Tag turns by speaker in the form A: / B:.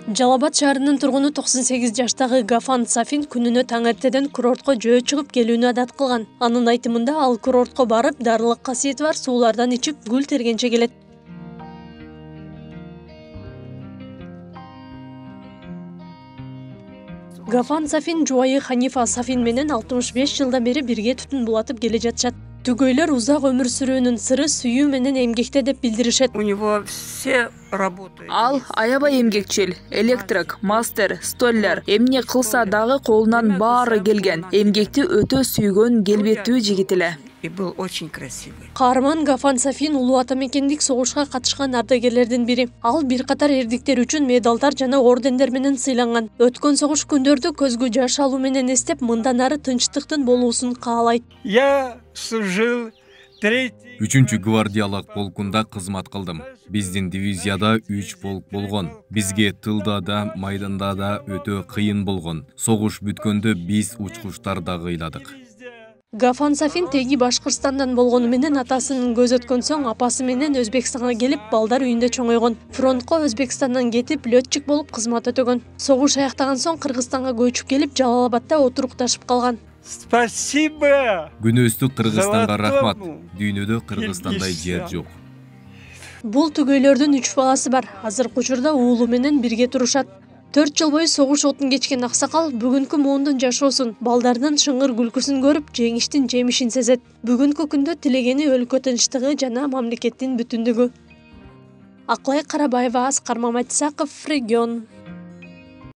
A: Жалал Абад шаарынын тургуну 98 жаштагы Гафан Сафин күнүнө таңертеден курортко жөө чыгып келүүнү адат кылган. Анын айтымында ал курортко барып, дарылык касиети бар суулардан ичип, гүл тергенче келет. Гафан Сафин жубайы Ханифа Сафин менен 65 жылдан бери бирге түтүн булатып келе жатышат. Түгөйлөр узак өмүр сүрүүнүн сыры сүйүү менен эмгекте деп билдиришет.
B: У него все работают.
C: Ал аябай эмгекчил, электрик, мастер, столяр. Эмне кылса дагы колунан баары келген. Эмгекти өтө сүйгөн келбеттүү жигит эле.
B: И был очень красивый.
A: Каарман Гафан Сафин улуу атамекендик согушка катышкан ардагерлердин бири. Ал бир катар эрдиктер үчүн медалдар жана ордендер менен сыйланган. Өткөн согуш күндөрдү көзгө жаш алуу менен эстеп, мындан ары тынчтыктын болуусун каалайт.
D: Я служил
E: 3-чү гвардиялык полкунда кызмат кылдым. Биздин дивизияда 3 полк болгон. Бизге тылда да, майданда да өтө кыйын болгон. Согуш бүткөндө биз учкучтар да кыйладык.
A: Гафан Сафин теги Башкырстандан болгону менен атасынын көз өткөн соң апасы менен Өзбекстанга келип, балдар үйүндө чоңойгон. Фронтко Өзбекстандан кетип, лётчик болуп кызмат өтөгөн. Согуш аяктаган соң Кыргызстанга көчүп келип, Жалал Абадда отурукташып калган.
D: Спасибо.
E: Күнөөстүк Кыргызстанга рахмат. Дүйнөдө Кыргызстандай жер жок.
A: Бул түгөйлөрдүн 3 баласы бар. Азыркы учурда уулу менен бирге турушат. 4 жыл бою согуш отун кечкен аксакал бүгүнкү муундун жашоосун, балдардын шыңыр күлкүсүн көрүп, жеңиштин жемишин сезет. Бүгүнкү күндө тилегени өлкө тынчтыгы жана мамлекеттин бүтүндүгү. Аклай Карабаева, Аскар Маматисаков, Регион.